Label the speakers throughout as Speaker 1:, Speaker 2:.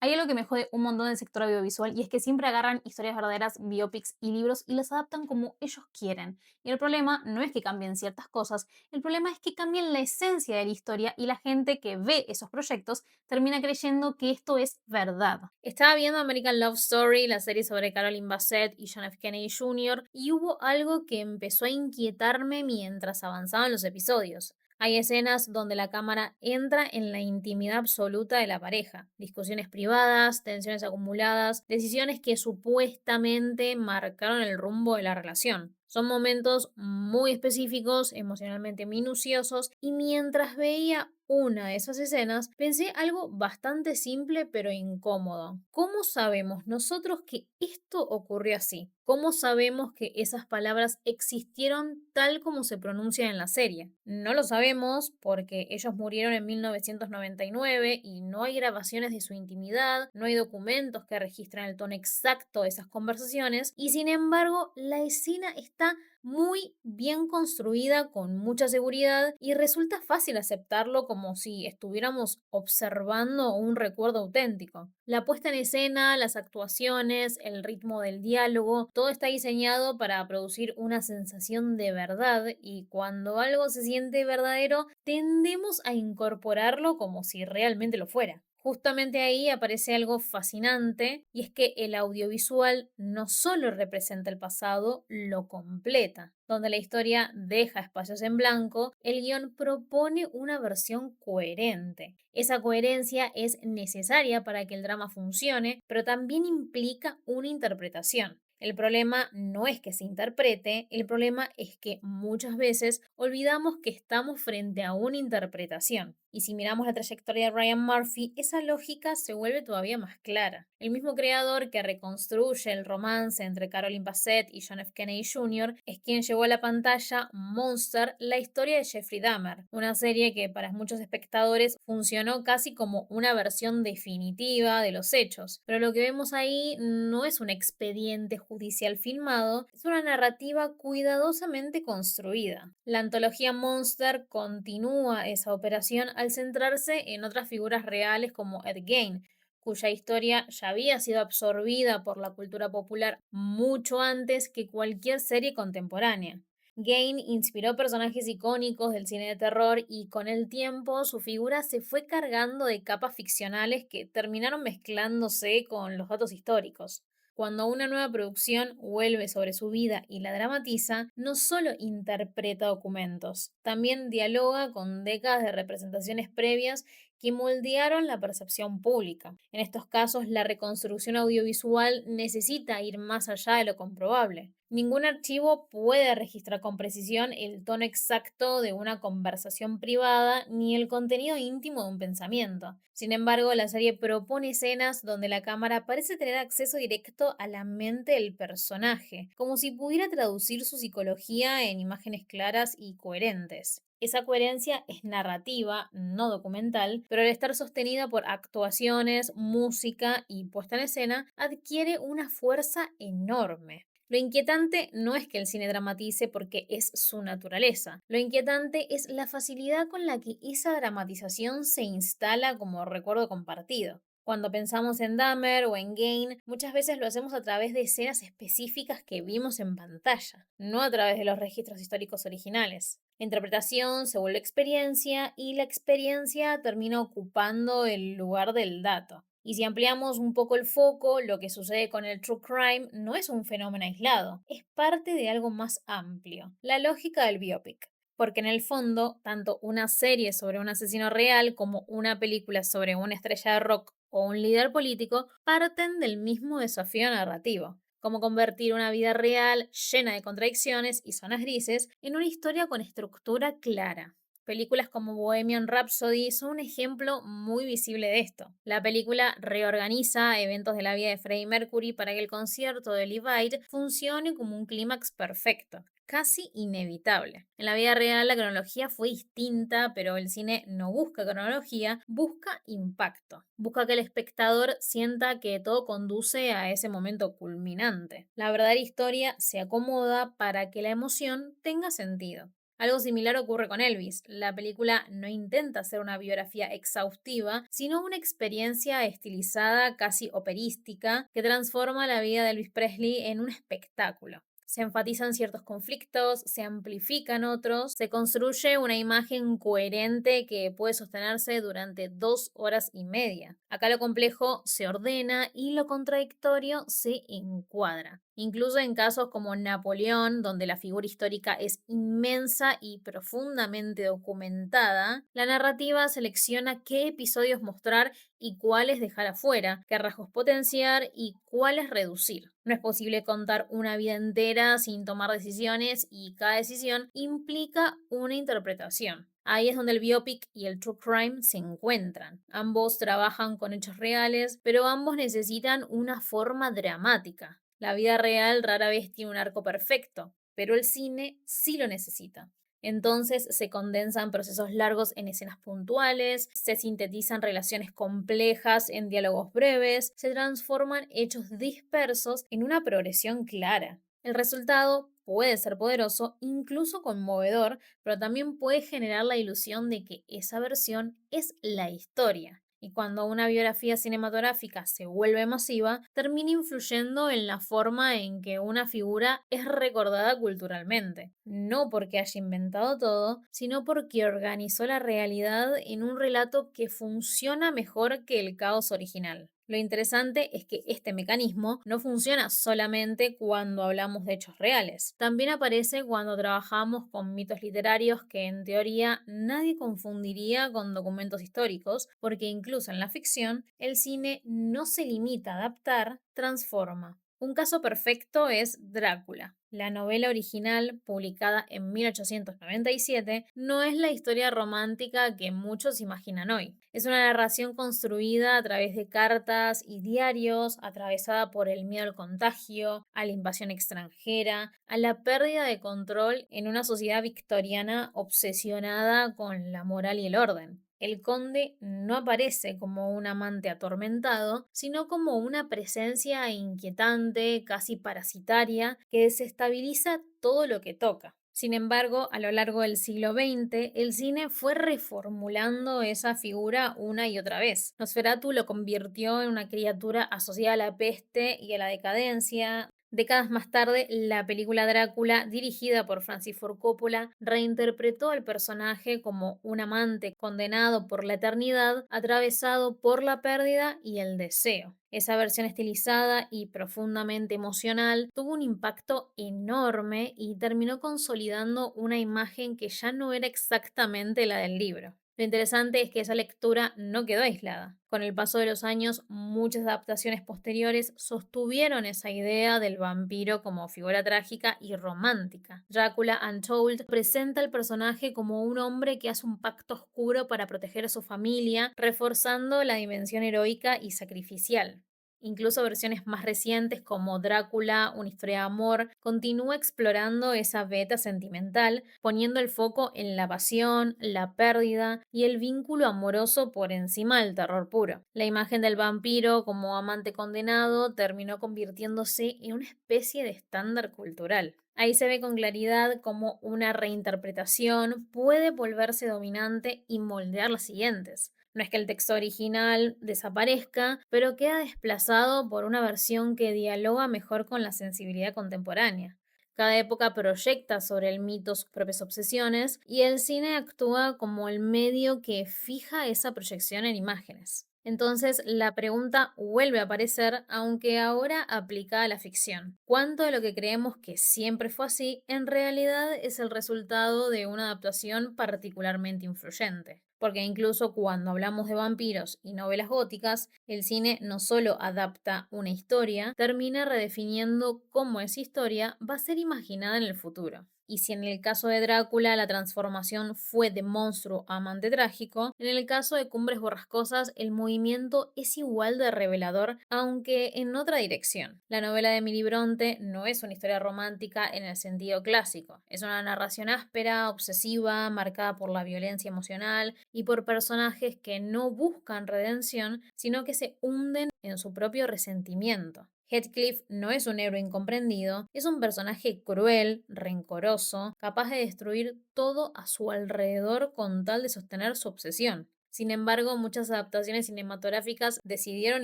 Speaker 1: Hay algo que me jode un montón del sector audiovisual y es que siempre agarran historias verdaderas, biopics y libros y las adaptan como ellos quieren. Y el problema no es que cambien ciertas cosas, el problema es que cambien la esencia de la historia y la gente que ve esos proyectos termina creyendo que esto es verdad. Estaba viendo American Love Story, la serie sobre Caroline Bassett y John F. Kennedy Jr., y hubo algo que empezó a inquietarme mientras avanzaban los episodios. Hay escenas donde la cámara entra en la intimidad absoluta de la pareja, discusiones privadas, tensiones acumuladas, decisiones que supuestamente marcaron el rumbo de la relación. Son momentos muy específicos, emocionalmente minuciosos, y mientras veía una de esas escenas, pensé algo bastante simple pero incómodo. ¿Cómo sabemos nosotros que esto ocurrió así? ¿Cómo sabemos que esas palabras existieron tal como se pronuncian en la serie? No lo sabemos porque ellos murieron en 1999 y no hay grabaciones de su intimidad, no hay documentos que registran el tono exacto de esas conversaciones y sin embargo la escena está muy bien construida con mucha seguridad y resulta fácil aceptarlo como si estuviéramos observando un recuerdo auténtico. La puesta en escena, las actuaciones, el ritmo del diálogo, todo está diseñado para producir una sensación de verdad y cuando algo se siente verdadero tendemos a incorporarlo como si realmente lo fuera. Justamente ahí aparece algo fascinante y es que el audiovisual no solo representa el pasado, lo completa. Donde la historia deja espacios en blanco, el guión propone una versión coherente. Esa coherencia es necesaria para que el drama funcione, pero también implica una interpretación. El problema no es que se interprete, el problema es que muchas veces olvidamos que estamos frente a una interpretación. Y si miramos la trayectoria de Ryan Murphy, esa lógica se vuelve todavía más clara. El mismo creador que reconstruye el romance entre Caroline Bassett y John F. Kennedy Jr. es quien llevó a la pantalla Monster, la historia de Jeffrey Dahmer, una serie que para muchos espectadores funcionó casi como una versión definitiva de los hechos. Pero lo que vemos ahí no es un expediente judicial filmado, es una narrativa cuidadosamente construida. La antología Monster continúa esa operación al centrarse en otras figuras reales como Ed Gein, cuya historia ya había sido absorbida por la cultura popular mucho antes que cualquier serie contemporánea. Gain inspiró personajes icónicos del cine de terror y con el tiempo su figura se fue cargando de capas ficcionales que terminaron mezclándose con los datos históricos. Cuando una nueva producción vuelve sobre su vida y la dramatiza, no solo interpreta documentos, también dialoga con décadas de representaciones previas que moldearon la percepción pública. En estos casos, la reconstrucción audiovisual necesita ir más allá de lo comprobable. Ningún archivo puede registrar con precisión el tono exacto de una conversación privada ni el contenido íntimo de un pensamiento. Sin embargo, la serie propone escenas donde la cámara parece tener acceso directo a la mente del personaje, como si pudiera traducir su psicología en imágenes claras y coherentes. Esa coherencia es narrativa, no documental, pero al estar sostenida por actuaciones, música y puesta en escena, adquiere una fuerza enorme. Lo inquietante no es que el cine dramatice porque es su naturaleza. Lo inquietante es la facilidad con la que esa dramatización se instala como recuerdo compartido. Cuando pensamos en Dahmer o en Gain, muchas veces lo hacemos a través de escenas específicas que vimos en pantalla, no a través de los registros históricos originales. La interpretación se vuelve experiencia y la experiencia termina ocupando el lugar del dato. Y si ampliamos un poco el foco, lo que sucede con el true crime no es un fenómeno aislado, es parte de algo más amplio, la lógica del biopic. Porque en el fondo, tanto una serie sobre un asesino real como una película sobre una estrella de rock o un líder político parten del mismo desafío narrativo. Cómo convertir una vida real llena de contradicciones y zonas grises en una historia con estructura clara. Películas como Bohemian Rhapsody son un ejemplo muy visible de esto. La película reorganiza eventos de la vida de Freddie Mercury para que el concierto de Live Aid funcione como un clímax perfecto, casi inevitable. En la vida real la cronología fue distinta, pero el cine no busca cronología, busca impacto. Busca que el espectador sienta que todo conduce a ese momento culminante. La verdadera historia se acomoda para que la emoción tenga sentido. Algo similar ocurre con Elvis. La película no intenta ser una biografía exhaustiva, sino una experiencia estilizada, casi operística, que transforma la vida de Elvis Presley en un espectáculo. Se enfatizan ciertos conflictos, se amplifican otros, se construye una imagen coherente que puede sostenerse durante 2 horas y media. Acá lo complejo se ordena y lo contradictorio se encuadra. Incluso en casos como Napoleón, donde la figura histórica es inmensa y profundamente documentada, la narrativa selecciona qué episodios mostrar y cuáles dejar afuera, qué rasgos potenciar y cuáles reducir. No es posible contar una vida entera sin tomar decisiones y cada decisión implica una interpretación. Ahí es donde el biopic y el true crime se encuentran. Ambos trabajan con hechos reales, pero ambos necesitan una forma dramática. La vida real rara vez tiene un arco perfecto, pero el cine sí lo necesita. Entonces se condensan procesos largos en escenas puntuales, se sintetizan relaciones complejas en diálogos breves, se transforman hechos dispersos en una progresión clara. El resultado puede ser poderoso, incluso conmovedor, pero también puede generar la ilusión de que esa versión es la historia. Y cuando una biografía cinematográfica se vuelve masiva, termina influyendo en la forma en que una figura es recordada culturalmente. No porque haya inventado todo, sino porque organizó la realidad en un relato que funciona mejor que el caos original. Lo interesante es que este mecanismo no funciona solamente cuando hablamos de hechos reales. También aparece cuando trabajamos con mitos literarios que en teoría nadie confundiría con documentos históricos, porque incluso en la ficción el cine no se limita a adaptar, transforma. Un caso perfecto es Drácula. La novela original, publicada en 1897, no es la historia romántica que muchos imaginan hoy. Es una narración construida a través de cartas y diarios, atravesada por el miedo al contagio, a la invasión extranjera, a la pérdida de control en una sociedad victoriana obsesionada con la moral y el orden. El conde no aparece como un amante atormentado, sino como una presencia inquietante, casi parasitaria, que desestabiliza todo lo que toca. Sin embargo, a lo largo del siglo XX, el cine fue reformulando esa figura una y otra vez. Nosferatu lo convirtió en una criatura asociada a la peste y a la decadencia. Décadas más tarde, la película Drácula, dirigida por Francis Ford Coppola, reinterpretó al personaje como un amante condenado por la eternidad, atravesado por la pérdida y el deseo. Esa versión estilizada y profundamente emocional tuvo un impacto enorme y terminó consolidando una imagen que ya no era exactamente la del libro. Lo interesante es que esa lectura no quedó aislada. Con el paso de los años, muchas adaptaciones posteriores sostuvieron esa idea del vampiro como figura trágica y romántica. Drácula Untold presenta al personaje como un hombre que hace un pacto oscuro para proteger a su familia, reforzando la dimensión heroica y sacrificial. Incluso versiones más recientes como Drácula, una historia de amor, continúa explorando esa beta sentimental, poniendo el foco en la pasión, la pérdida y el vínculo amoroso por encima del terror puro. La imagen del vampiro como amante condenado terminó convirtiéndose en una especie de estándar cultural. Ahí se ve con claridad cómo una reinterpretación puede volverse dominante y moldear las siguientes. No es que el texto original desaparezca, pero queda desplazado por una versión que dialoga mejor con la sensibilidad contemporánea. Cada época proyecta sobre el mito sus propias obsesiones y el cine actúa como el medio que fija esa proyección en imágenes. Entonces, la pregunta vuelve a aparecer, aunque ahora aplicada a la ficción. ¿Cuánto de lo que creemos que siempre fue así, en realidad es el resultado de una adaptación particularmente influyente? Porque incluso cuando hablamos de vampiros y novelas góticas, el cine no solo adapta una historia, termina redefiniendo cómo esa historia va a ser imaginada en el futuro. Y si en el caso de Drácula la transformación fue de monstruo a amante trágico, en el caso de Cumbres Borrascosas el movimiento es igual de revelador, aunque en otra dirección. La novela de Emily Bronte no es una historia romántica en el sentido clásico, es una narración áspera, obsesiva, marcada por la violencia emocional y por personajes que no buscan redención, sino que se hunden en su propio resentimiento. Heathcliff no es un héroe incomprendido, es un personaje cruel, rencoroso, capaz de destruir todo a su alrededor con tal de sostener su obsesión. Sin embargo, muchas adaptaciones cinematográficas decidieron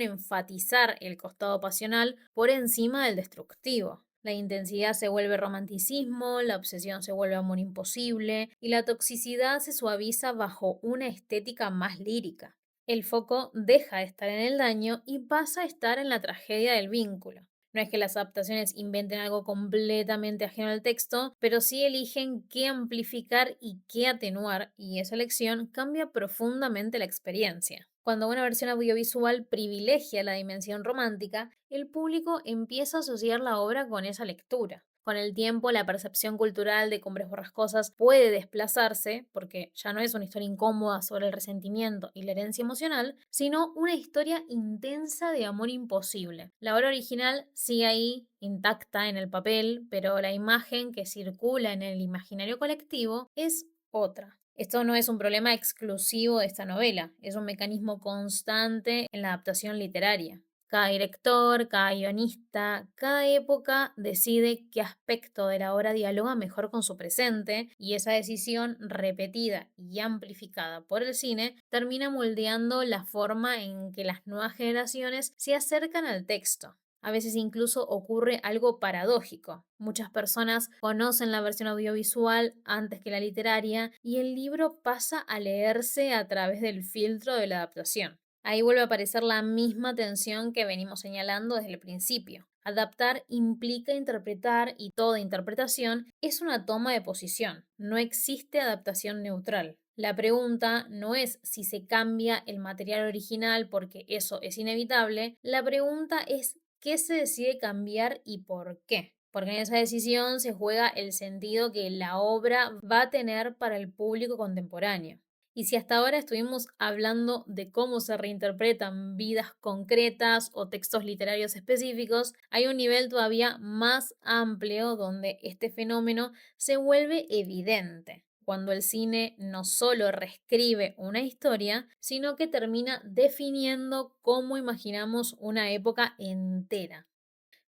Speaker 1: enfatizar el costado pasional por encima del destructivo. La intensidad se vuelve romanticismo, la obsesión se vuelve amor imposible y la toxicidad se suaviza bajo una estética más lírica. El foco deja de estar en el daño y pasa a estar en la tragedia del vínculo. No es que las adaptaciones inventen algo completamente ajeno al texto, pero sí eligen qué amplificar y qué atenuar, y esa elección cambia profundamente la experiencia. Cuando una versión audiovisual privilegia la dimensión romántica, el público empieza a asociar la obra con esa lectura. Con el tiempo, la percepción cultural de Cumbres Borrascosas puede desplazarse, porque ya no es una historia incómoda sobre el resentimiento y la herencia emocional, sino una historia intensa de amor imposible. La obra original sigue ahí, intacta en el papel, pero la imagen que circula en el imaginario colectivo es otra. Esto no es un problema exclusivo de esta novela, es un mecanismo constante en la adaptación literaria. Cada director, cada guionista, cada época decide qué aspecto de la obra dialoga mejor con su presente, y esa decisión repetida y amplificada por el cine termina moldeando la forma en que las nuevas generaciones se acercan al texto. A veces incluso ocurre algo paradójico. Muchas personas conocen la versión audiovisual antes que la literaria y el libro pasa a leerse a través del filtro de la adaptación. Ahí vuelve a aparecer la misma tensión que venimos señalando desde el principio. Adaptar implica interpretar y toda interpretación es una toma de posición. No existe adaptación neutral. La pregunta no es si se cambia el material original porque eso es inevitable, la pregunta es qué se decide cambiar y por qué. Porque en esa decisión se juega el sentido que la obra va a tener para el público contemporáneo. Y si hasta ahora estuvimos hablando de cómo se reinterpretan vidas concretas o textos literarios específicos, hay un nivel todavía más amplio donde este fenómeno se vuelve evidente, cuando el cine no solo reescribe una historia, sino que termina definiendo cómo imaginamos una época entera.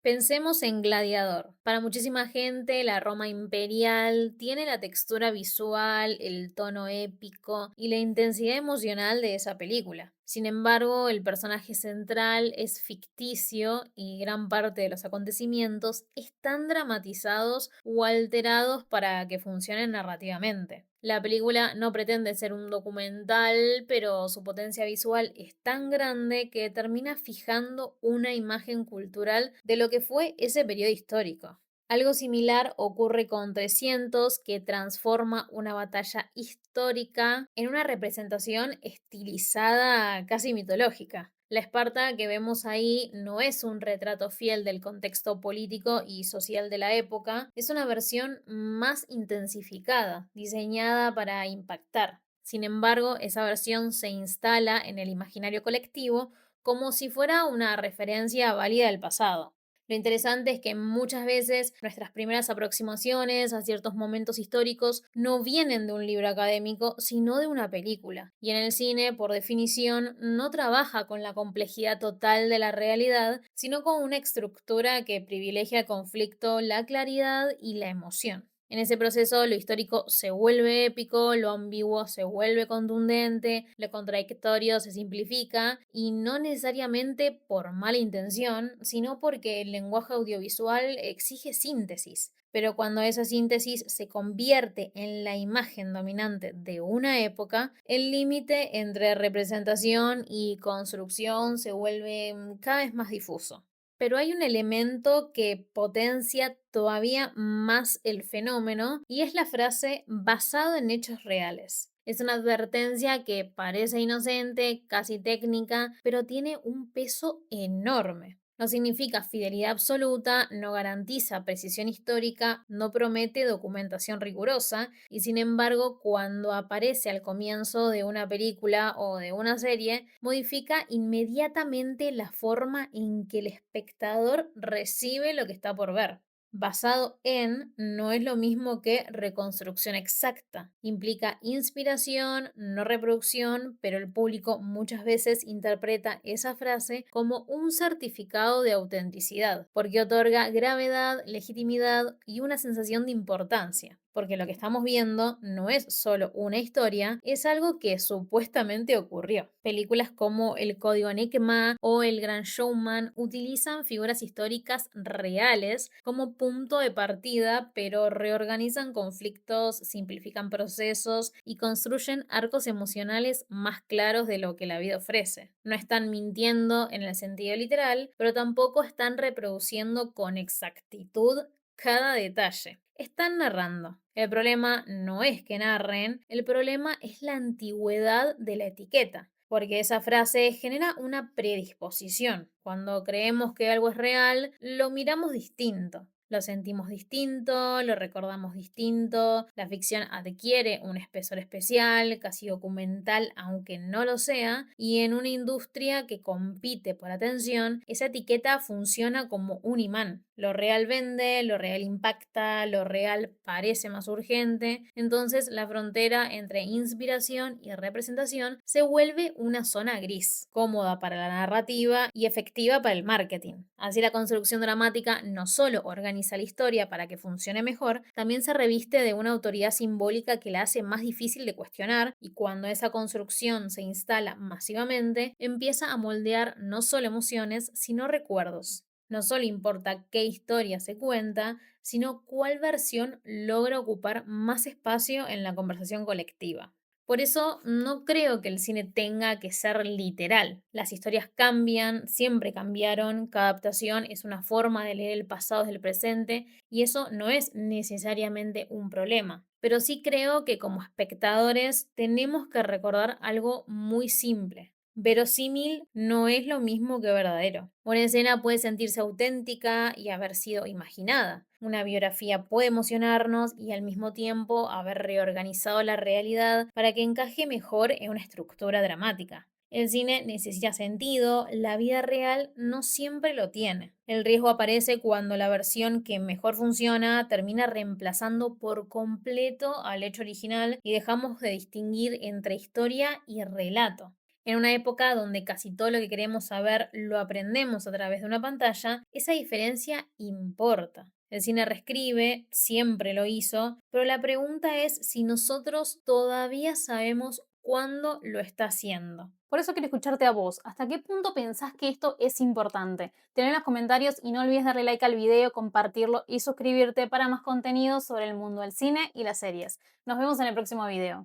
Speaker 1: Pensemos en Gladiador. Para muchísima gente, la Roma imperial tiene la textura visual, el tono épico y la intensidad emocional de esa película. Sin embargo, el personaje central es ficticio y gran parte de los acontecimientos están dramatizados o alterados para que funcionen narrativamente. La película no pretende ser un documental, pero su potencia visual es tan grande que termina fijando una imagen cultural de lo que fue ese periodo histórico. Algo similar ocurre con 300, que transforma una batalla histórica en una representación estilizada casi mitológica. La Esparta que vemos ahí no es un retrato fiel del contexto político y social de la época, es una versión más intensificada, diseñada para impactar. Sin embargo, esa versión se instala en el imaginario colectivo como si fuera una referencia válida del pasado. Lo interesante es que muchas veces nuestras primeras aproximaciones a ciertos momentos históricos no vienen de un libro académico, sino de una película. Y en el cine, por definición, no trabaja con la complejidad total de la realidad, sino con una estructura que privilegia el conflicto, la claridad y la emoción. En ese proceso, lo histórico se vuelve épico, lo ambiguo se vuelve contundente, lo contradictorio se simplifica, y no necesariamente por mala intención, sino porque el lenguaje audiovisual exige síntesis. Pero cuando esa síntesis se convierte en la imagen dominante de una época, el límite entre representación y construcción se vuelve cada vez más difuso. Pero hay un elemento que potencia todavía más el fenómeno, y es la frase basado en hechos reales. Es una advertencia que parece inocente, casi técnica, pero tiene un peso enorme. No significa fidelidad absoluta, no garantiza precisión histórica, no promete documentación rigurosa, y sin embargo, cuando aparece al comienzo de una película o de una serie, modifica inmediatamente la forma en que el espectador recibe lo que está por ver. Basado en no es lo mismo que reconstrucción exacta. Implica inspiración, no reproducción, pero el público muchas veces interpreta esa frase como un certificado de autenticidad, porque otorga gravedad, legitimidad y una sensación de importancia. Porque lo que estamos viendo no es solo una historia, es algo que supuestamente ocurrió. Películas como El Código Enigma o El Gran Showman utilizan figuras históricas reales como punto de partida, pero reorganizan conflictos, simplifican procesos y construyen arcos emocionales más claros de lo que la vida ofrece. No están mintiendo en el sentido literal, pero tampoco están reproduciendo con exactitud cada detalle. Están narrando. El problema no es que narren, el problema es la antigüedad de la etiqueta, porque esa frase genera una predisposición. Cuando creemos que algo es real, lo miramos distinto. Lo sentimos distinto, lo recordamos distinto, la ficción adquiere un espesor especial, casi documental, aunque no lo sea, y en una industria que compite por atención, esa etiqueta funciona como un imán. Lo real vende, lo real impacta, lo real parece más urgente, entonces la frontera entre inspiración y representación se vuelve una zona gris, cómoda para la narrativa y efectiva para el marketing. Así la construcción dramática no solo organiza la historia para que funcione mejor, también se reviste de una autoridad simbólica que la hace más difícil de cuestionar, y cuando esa construcción se instala masivamente, empieza a moldear no solo emociones, sino recuerdos. No solo importa qué historia se cuenta, sino cuál versión logra ocupar más espacio en la conversación colectiva. Por eso no creo que el cine tenga que ser literal. Las historias cambian, siempre cambiaron, cada adaptación es una forma de leer el pasado desde el presente y eso no es necesariamente un problema. Pero sí creo que como espectadores tenemos que recordar algo muy simple. Verosímil no es lo mismo que verdadero. Una escena puede sentirse auténtica y haber sido imaginada. Una biografía puede emocionarnos y al mismo tiempo haber reorganizado la realidad para que encaje mejor en una estructura dramática. El cine necesita sentido, la vida real no siempre lo tiene. El riesgo aparece cuando la versión que mejor funciona termina reemplazando por completo al hecho original y dejamos de distinguir entre historia y relato. En una época donde casi todo lo que queremos saber lo aprendemos a través de una pantalla, esa diferencia importa. El cine reescribe, siempre lo hizo, pero la pregunta es si nosotros todavía sabemos cuándo lo está haciendo. Por eso quiero escucharte a vos. ¿Hasta qué punto pensás que esto es importante? Tenlo en los comentarios y no olvides darle like al video, compartirlo y suscribirte para más contenido sobre el mundo del cine y las series. Nos vemos en el próximo video.